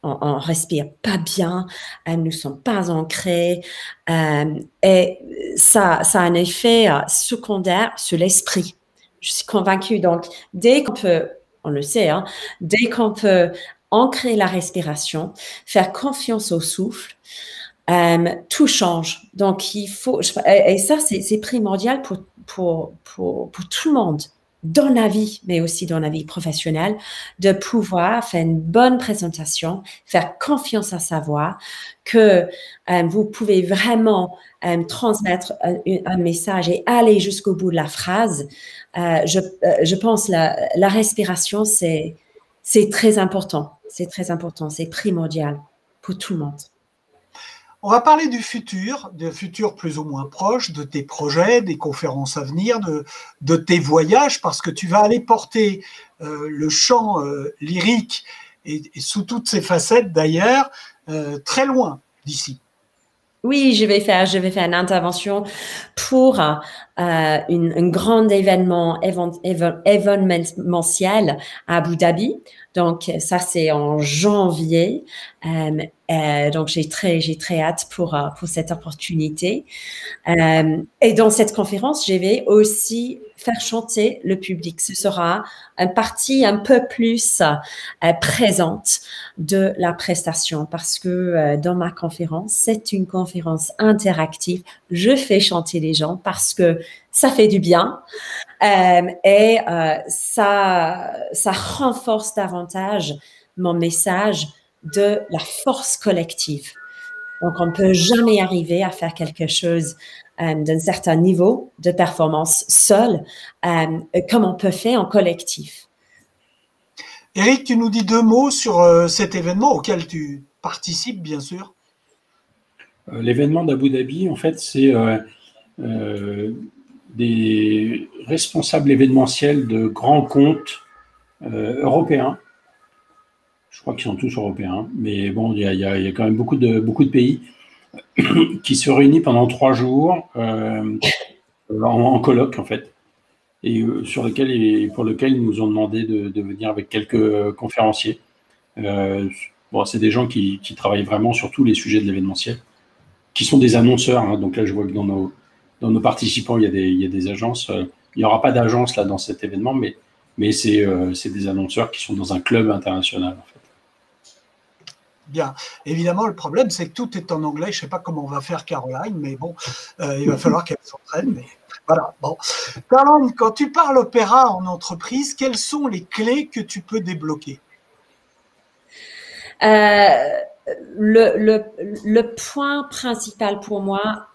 Speaker 2: pas bien, nous ne sommes pas ancrés et ça a un effet secondaire sur l'esprit. Je suis convaincue. Donc, dès qu'on peut, on le sait, hein, dès qu'on peut ancrer la respiration, faire confiance au souffle, tout change. Donc, il faut, et ça, c'est primordial pour tout le monde, dans la vie, mais aussi dans la vie professionnelle, de pouvoir faire une bonne présentation, faire confiance à sa voix, que vous pouvez vraiment transmettre un message et aller jusqu'au bout de la phrase. Je pense la respiration, c'est très important. C'est très important, c'est primordial pour tout le monde.
Speaker 1: On va parler du futur plus ou moins proche, de tes projets, des conférences à venir, de tes voyages, parce que tu vas aller porter le chant lyrique et sous toutes ses facettes d'ailleurs, très loin d'ici.
Speaker 2: Oui, je vais faire une intervention pour un grand événement événementiel à Abu Dhabi. Donc, ça, c'est en janvier. Donc, j'ai très hâte pour cette opportunité. Et dans cette conférence, je vais aussi faire chanter le public. Ce sera une partie un peu plus présente de la prestation parce que dans ma conférence, c'est une conférence interactive. Je fais chanter les gens parce que ça fait du bien et ça renforce davantage mon message de la force collective. Donc, on ne peut jamais arriver à faire quelque chose d'un certain niveau de performance seul, comme on peut faire en collectif.
Speaker 1: Eric, tu nous dis 2 mots sur cet événement auquel tu participes, bien sûr.
Speaker 3: L'événement d'Abu Dhabi, en fait, c'est des responsables événementiels de grands comptes européens. Je crois qu'ils sont tous européens, mais bon, il y a quand même beaucoup de pays qui se réunissent pendant 3 jours en colloque, en fait, et pour lequel ils nous ont demandé de venir avec quelques conférenciers. Bon, c'est des gens qui travaillent vraiment sur tous les sujets de l'événementiel, qui sont des annonceurs. Hein. Donc là, je vois que dans nos participants, il y a des agences. Il n'y aura pas d'agence là dans cet événement, mais c'est des annonceurs qui sont dans un club international, en fait.
Speaker 1: Bien. Évidemment, le problème, c'est que tout est en anglais. Je ne sais pas comment on va faire, Caroline, mais bon, il va falloir qu'elle s'entraîne. Mais voilà. Bon. Caroline, quand tu parles opéra en entreprise, quelles sont les clés que tu peux débloquer?
Speaker 2: Le point principal pour moi,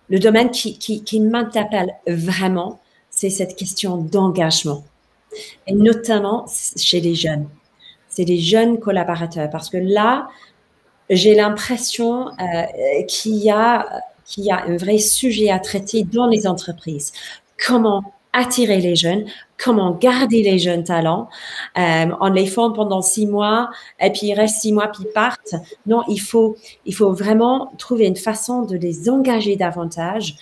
Speaker 2: le domaine qui m'interpelle vraiment, c'est cette question d'engagement, et notamment chez les jeunes. C'est les jeunes collaborateurs, parce que là, j'ai l'impression qu'il y a un vrai sujet à traiter dans les entreprises. Comment attirer les jeunes, comment garder les jeunes talents. On les forme pendant 6 mois et puis ils restent 6 mois puis ils partent. Non, il faut vraiment trouver une façon de les engager davantage,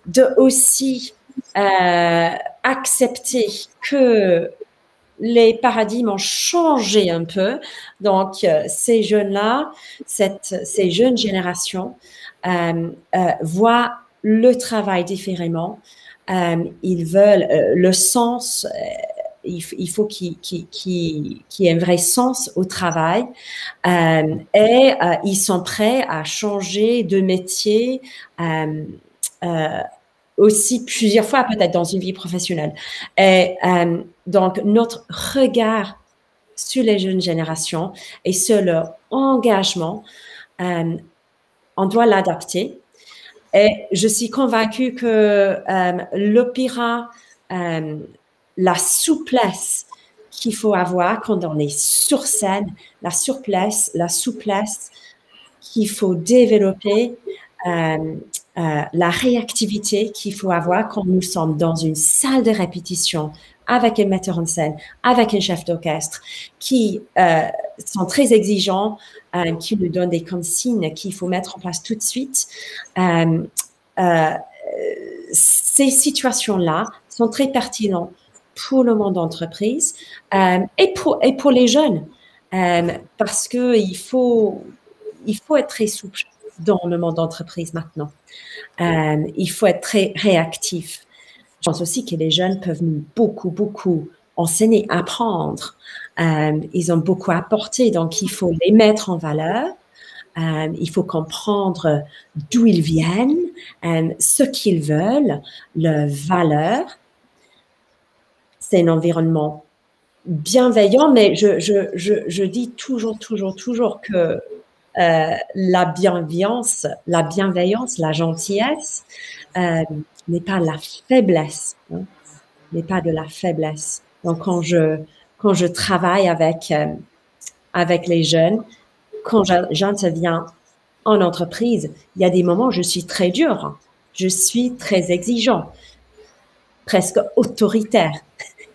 Speaker 2: de aussi accepter que les paradigmes ont changé un peu. Donc, ces jeunes-là, ces jeunes générations voient le travail différemment. Ils veulent le sens. Il faut qu'il y ait un vrai sens au travail. Et ils sont prêts à changer de métier aussi plusieurs fois, peut-être dans une vie professionnelle. Et donc, notre regard sur les jeunes générations et sur leur engagement, on doit l'adapter. Et je suis convaincue que l'opéra, la souplesse qu'il faut avoir quand on est sur scène, la souplesse qu'il faut développer, la réactivité qu'il faut avoir quand nous sommes dans une salle de répétition avec un metteur en scène, avec un chef d'orchestre, qui sont très exigeants, qui nous donnent des consignes qu'il faut mettre en place tout de suite. Ces situations-là sont très pertinentes pour le monde d'entreprise et pour les jeunes, parce qu'il faut être très souple dans le monde d'entreprise maintenant. Il faut être très réactif. Je pense aussi que les jeunes peuvent nous beaucoup enseigner, apprendre. Ils ont beaucoup apporté, donc il faut les mettre en valeur. Il faut comprendre d'où ils viennent, ce qu'ils veulent, leurs valeurs. C'est un environnement bienveillant, mais je dis toujours que la bienveillance, la gentillesse n'est pas la faiblesse, hein, n'est pas de la faiblesse. Donc quand je travaille avec les jeunes, quand j'interviens en entreprise, il y a des moments où je suis très dure, je suis très exigeant, presque autoritaire.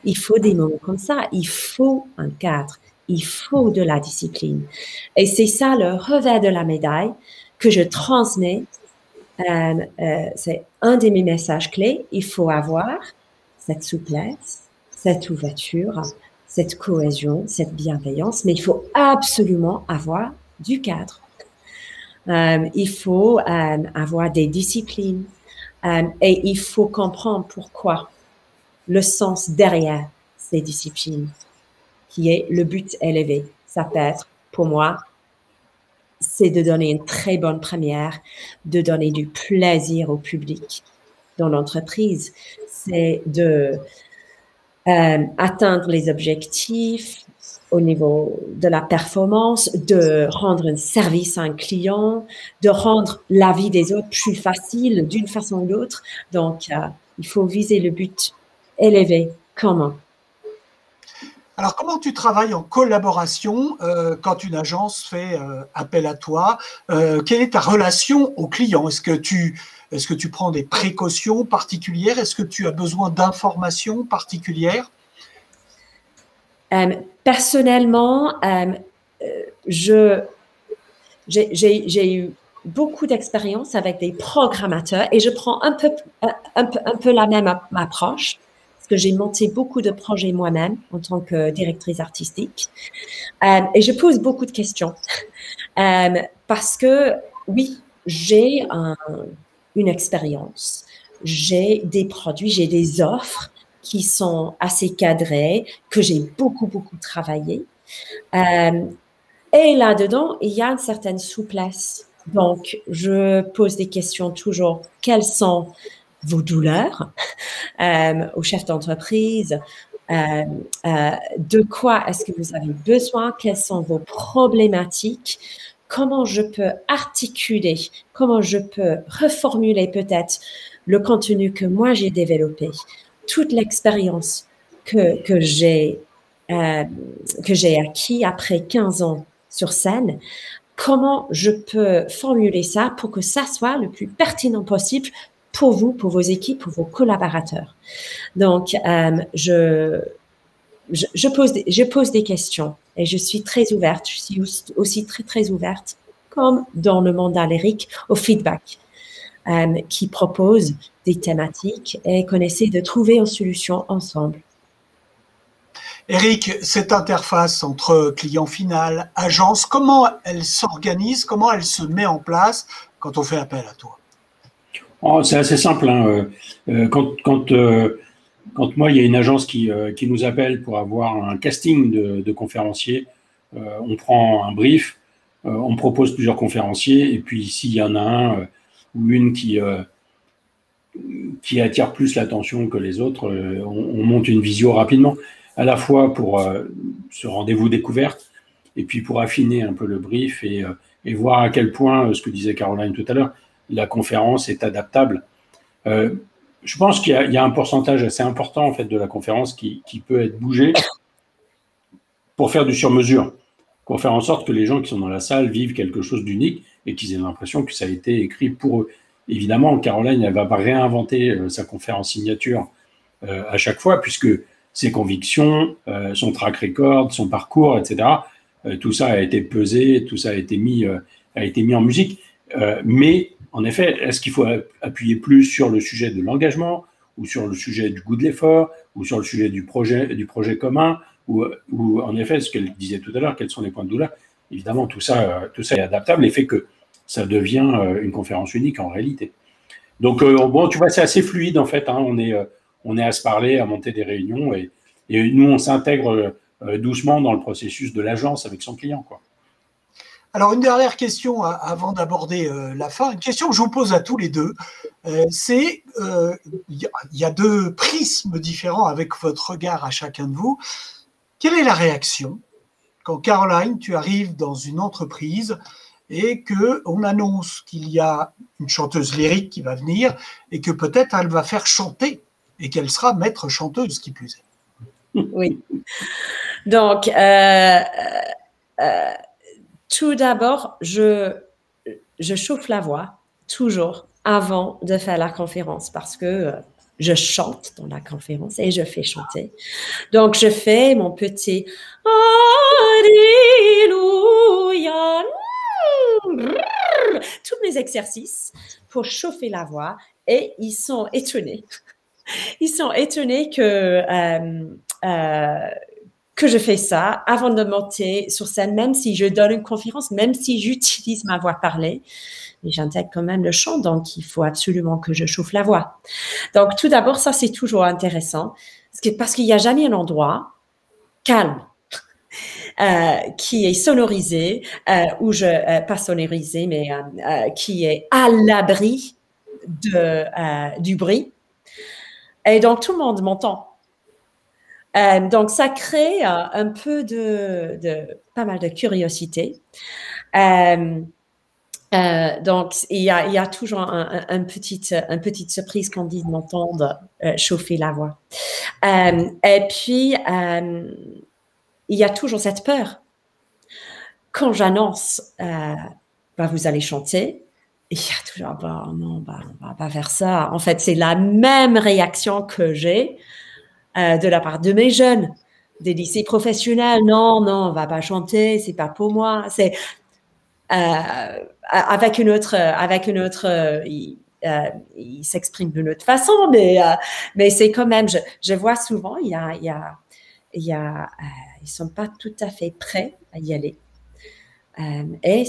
Speaker 2: Il faut des moments comme ça, il faut un cadre, il faut de la discipline. Et c'est ça le revers de la médaille que je transmets. C'est un de mes messages clés. Il faut avoir cette souplesse, cette ouverture, cette cohésion, cette bienveillance, mais il faut absolument avoir du cadre. Il faut avoir des disciplines et il faut comprendre pourquoi, le sens derrière ces disciplines, qui est le but élevé. Ça peut être, pour moi, c'est de donner une très bonne première, de donner du plaisir au public dans l'entreprise. C'est de atteindre les objectifs au niveau de la performance, de rendre un service à un client, de rendre la vie des autres plus facile d'une façon ou d'autre. Donc, il faut viser le but élevé, commun.
Speaker 1: Alors, comment tu travailles en collaboration quand une agence fait appel à toi? Quelle est ta relation au client? Est-ce que tu prends des précautions particulières? Est-ce que tu as besoin d'informations particulières?
Speaker 2: Personnellement, j'ai eu beaucoup d'expérience avec des programmateurs et je prends un peu la même approche parce que j'ai monté beaucoup de projets moi-même en tant que directrice artistique et je pose beaucoup de questions parce que oui, j'ai une expérience, j'ai des produits, j'ai des offres qui sont assez cadrées, que j'ai beaucoup travaillé. Et là-dedans, il y a une certaine souplesse. Donc, je pose des questions toujours. Quelles sont vos douleurs au chef d'entreprise? De quoi est-ce que vous avez besoin? Quelles sont vos problématiques? Comment je peux articuler? Comment je peux reformuler peut-être le contenu que moi j'ai développé? Toute l'expérience que j'ai acquis après 15 ans sur scène, comment je peux formuler ça pour que ça soit le plus pertinent possible pour vous, pour vos équipes, pour vos collaborateurs. Donc, je pose des questions et je suis très ouverte. Je suis aussi très ouverte, comme dans le monde d'Aléric, au feedback, qui propose des thématiques et qu'on essaie de trouver une solution ensemble.
Speaker 1: Eric, cette interface entre client final, agence, comment elle s'organise, comment elle se met en place quand on fait appel à toi?
Speaker 3: Oh, c'est assez simple. Hein. Quand moi, il y a une agence qui nous appelle pour avoir un casting de conférenciers, on prend un brief, on propose plusieurs conférenciers, et puis s'il y en a un ou une qui attire plus l'attention que les autres, on monte une visio rapidement, à la fois pour ce rendez-vous découverte, et puis pour affiner un peu le brief et voir à quel point, ce que disait Caroline tout à l'heure, la conférence est adaptable. Je pense qu'il y a un pourcentage assez important en fait de la conférence qui peut être bougé pour faire du sur-mesure, pour faire en sorte que les gens qui sont dans la salle vivent quelque chose d'unique et qu'ils aient l'impression que ça a été écrit pour eux. Évidemment, Caroline, elle ne va pas réinventer sa conférence signature à chaque fois, puisque ses convictions, son track record, son parcours, etc., tout ça a été pesé, tout ça a été mis en musique. Mais en effet, est-ce qu'il faut appuyer plus sur le sujet de l'engagement, ou sur le sujet du goût de l'effort, ou sur le sujet du projet commun, ou en effet, ce qu'elle disait tout à l'heure, quels sont les points de douleur? Évidemment, tout ça est adaptable et fait que ça devient une conférence unique en réalité. Donc, bon, tu vois, c'est assez fluide en fait. Hein, on est à se parler, à monter des réunions et nous, on s'intègre doucement dans le processus de l'agence avec son client, quoi.
Speaker 1: Alors, une dernière question avant d'aborder la fin, une question que je vous pose à tous les deux, c'est, il y a deux prismes différents avec votre regard à chacun de vous. Quelle est la réaction quand, Caroline, tu arrives dans une entreprise et qu'on annonce qu'il y a une chanteuse lyrique qui va venir et que peut-être elle va faire chanter et qu'elle sera maître chanteuse, qui plus est?
Speaker 2: Oui. Donc, tout d'abord, je chauffe la voix toujours avant de faire la conférence parce que je chante dans la conférence et je fais chanter. Donc, je fais mon petit Alléluia, tous mes exercices pour chauffer la voix et ils sont étonnés. Ils sont étonnés que je fais ça avant de monter sur scène, même si je donne une conférence, même si j'utilise ma voix parlée. Mais j'intègre quand même le chant, donc il faut absolument que je chauffe la voix. Donc, tout d'abord, ça, c'est toujours intéressant, parce qu'il n'y a jamais un endroit calme qui est sonorisé, pas sonorisé, mais qui est à l'abri du bruit. Et donc, tout le monde m'entend. Donc, ça crée un peu pas mal de curiosité. Donc, il y a toujours une petite surprise quand ils m'entendent chauffer la voix. Et puis, il y a toujours cette peur. Quand j'annonce, vous allez chanter, il y a toujours, non, on va pas faire ça. En fait, c'est la même réaction que j'ai de la part de mes jeunes, des lycées professionnels. Non, on va pas chanter, c'est pas pour moi. C'est avec une autre, il s'exprime d'une autre façon, mais c'est quand même, je vois souvent, ils sont pas tout à fait prêts à y aller. Et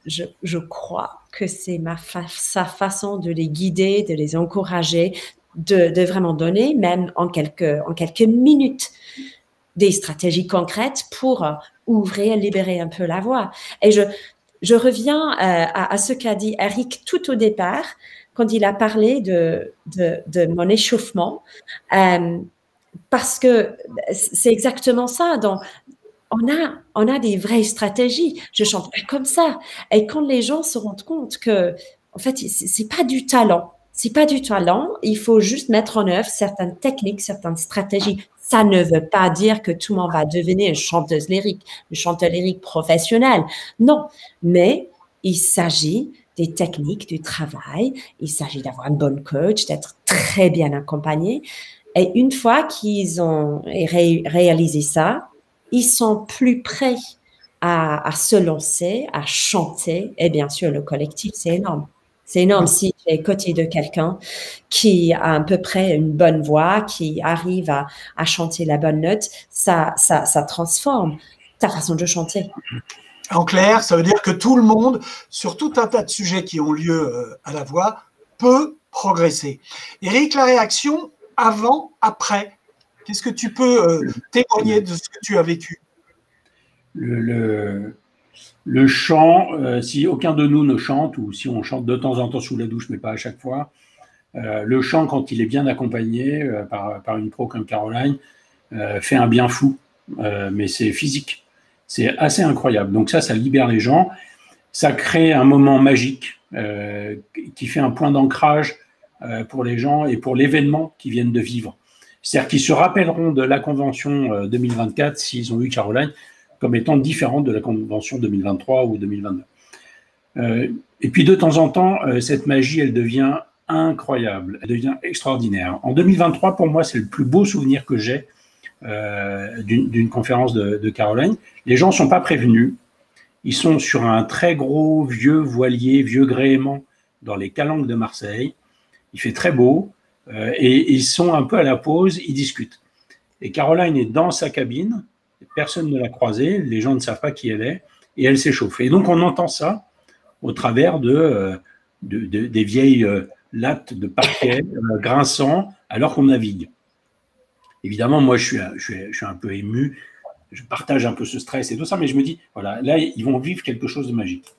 Speaker 2: je crois que c'est sa façon de les guider, de les encourager, de vraiment donner, même en quelques minutes, des stratégies concrètes pour ouvrir, libérer un peu la voie. Et je reviens à ce qu'a dit Eric tout au départ, quand il a parlé de mon échauffement, parce que c'est exactement ça. On a des vraies stratégies. Je chante pas comme ça. Et quand les gens se rendent compte que, en fait, c'est pas du talent. C'est pas du talent. Il faut juste mettre en œuvre certaines techniques, certaines stratégies. Ça ne veut pas dire que tout le monde va devenir une chanteuse lyrique, une chanteuse lyrique professionnelle. Non. Mais il s'agit des techniques, du travail. Il s'agit d'avoir une bonne coach, d'être très bien accompagné. Et une fois qu'ils ont réalisé ça, ils sont plus prêts à se lancer, à chanter. Et bien sûr, le collectif, c'est énorme. C'est énorme si tu es à côté de quelqu'un qui a à peu près une bonne voix, qui arrive à chanter la bonne note, ça transforme ta façon de chanter.
Speaker 1: En clair, ça veut dire que tout le monde, sur tout un tas de sujets qui ont lieu à la voix, peut progresser. Eric, la réaction avant, après, qu'est-ce que tu peux témoigner de ce que tu as vécu?
Speaker 3: Le chant, si aucun de nous ne chante, ou si on chante de temps en temps sous la douche, mais pas à chaque fois, le chant, quand il est bien accompagné par une pro comme Caroline, fait un bien fou, mais c'est physique. C'est assez incroyable. Donc ça libère les gens. Ça crée un moment magique qui fait un point d'ancrage pour les gens et pour l'événement qu'ils viennent de vivre. C'est-à-dire qu'ils se rappelleront de la convention 2024 s'ils ont eu Caroline comme étant différente de la convention 2023 ou 2022. Et puis de temps en temps, cette magie, elle devient incroyable, elle devient extraordinaire. En 2023, pour moi, c'est le plus beau souvenir que j'ai d'une conférence de Caroline. Les gens ne sont pas prévenus. Ils sont sur un très gros vieux voilier, vieux gréement dans les calanques de Marseille. Il fait très beau et ils sont un peu à la pause, ils discutent. Et Caroline est dans sa cabine, personne ne l'a croisée, les gens ne savent pas qui elle est, et elle s'échauffe. Et donc on entend ça au travers des vieilles lattes de parquet grinçant alors qu'on navigue. Évidemment, moi je suis un peu ému, je partage un peu ce stress et tout ça, mais je me dis, voilà, là ils vont vivre quelque chose de magique.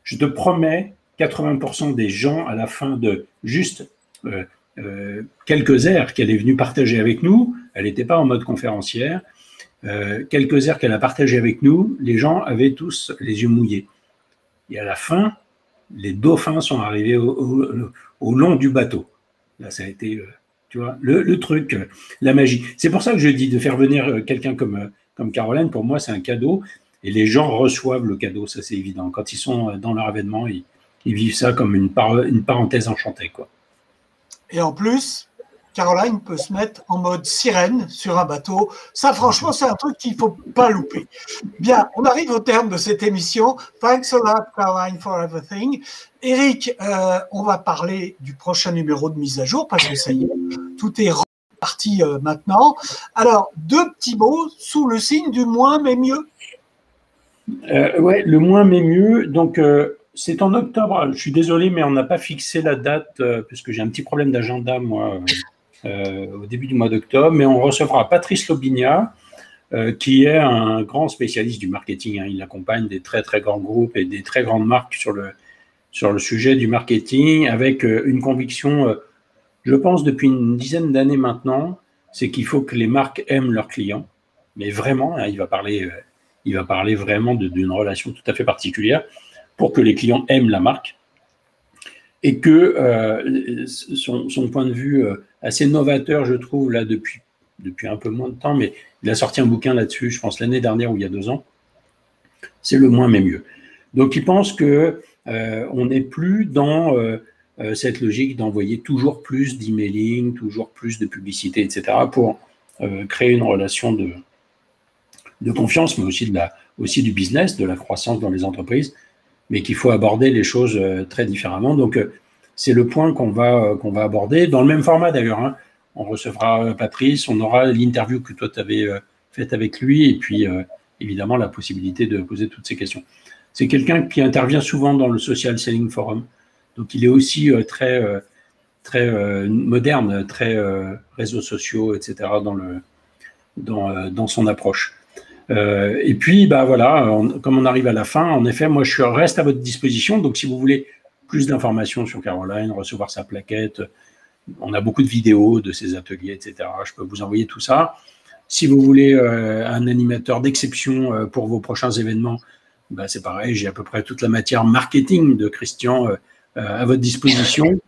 Speaker 3: Je te promets, 80% des gens à la fin de juste quelques airs qu'elle est venue partager avec nous, elle n'était pas en mode conférencière, quelques airs qu'elle a partagé avec nous, les gens avaient tous les yeux mouillés. Et à la fin, les dauphins sont arrivés au long du bateau. Là, ça a été, tu vois, le truc, la magie. C'est pour ça que je dis de faire venir quelqu'un comme Caroline, pour moi, c'est un cadeau. Et les gens reçoivent le cadeau, ça c'est évident. Quand ils sont dans leur événement, ils vivent ça comme une parenthèse enchantée, quoi.
Speaker 1: Et en plus, Caroline peut se mettre en mode sirène sur un bateau. Ça, franchement, c'est un truc qu'il ne faut pas louper. Bien, on arrive au terme de cette émission. Thanks a lot, Caroline, for everything. Eric, on va parler du prochain numéro de mise à jour parce que ça y est, tout est reparti maintenant. Alors, 2 petits mots sous le signe du moins mais mieux.
Speaker 3: Ouais, le moins mais mieux. Donc, c'est en octobre. Je suis désolé, mais on n'a pas fixé la date puisque j'ai un petit problème d'agenda, moi, au début du mois d'octobre. Mais on recevra Patrice Lobigna, qui est un grand spécialiste du marketing. Hein. Il accompagne des très, très grands groupes et des très grandes marques sur le sujet du marketing avec une conviction, je pense, depuis une dizaine d'années maintenant, c'est qu'il faut que les marques aiment leurs clients. Mais vraiment, hein, il va parler vraiment d'une relation tout à fait particulière pour que les clients aiment la marque et que son point de vue assez novateur, je trouve, là, depuis depuis un peu moins de temps, mais il a sorti un bouquin là-dessus, je pense l'année dernière ou il y a 2 ans. C'est le moins mais mieux. Donc, il pense que on n'est plus dans cette logique d'envoyer toujours plus d'emailing, toujours plus de publicité, etc., pour créer une relation de confiance, mais aussi du business, de la croissance dans les entreprises, mais qu'il faut aborder les choses très différemment. Donc, c'est le point qu'on va aborder, dans le même format d'ailleurs. Hein. On recevra Patrice, on aura l'interview que toi, tu avais faite avec lui, et puis, évidemment, la possibilité de poser toutes ces questions. C'est quelqu'un qui intervient souvent dans le Social Selling Forum. Donc, il est aussi très moderne, très réseaux sociaux, etc., dans son approche. Et puis, bah, voilà, comme on arrive à la fin, en effet, moi, je reste à votre disposition. Donc, si vous voulez plus d'informations sur Caroline, recevoir sa plaquette, on a beaucoup de vidéos de ses ateliers, etc. Je peux vous envoyer tout ça. Si vous voulez un animateur d'exception pour vos prochains événements, bah, c'est pareil, j'ai à peu près toute la matière marketing de Christian à votre disposition.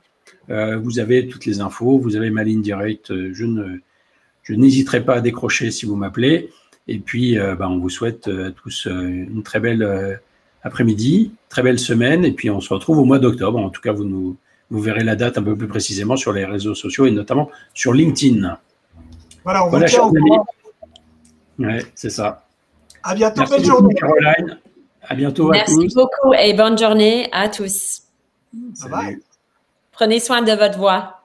Speaker 3: Vous avez toutes les infos, vous avez ma ligne directe. Je n'hésiterai pas à décrocher si vous m'appelez. Et puis, bah, on vous souhaite à tous une très belle après-midi, très belle semaine. Et puis, on se retrouve au mois d'octobre. En tout cas, vous verrez la date un peu plus précisément sur les réseaux sociaux et notamment sur LinkedIn.
Speaker 1: Voilà, on vous tient au courant.
Speaker 3: Ouais, c'est ça.
Speaker 1: À bientôt,
Speaker 3: merci
Speaker 1: belle journée.
Speaker 3: Caroline. À bientôt à tous.
Speaker 2: Merci beaucoup et bonne journée à tous.
Speaker 1: Bye bye.
Speaker 2: Prenez soin de votre voix.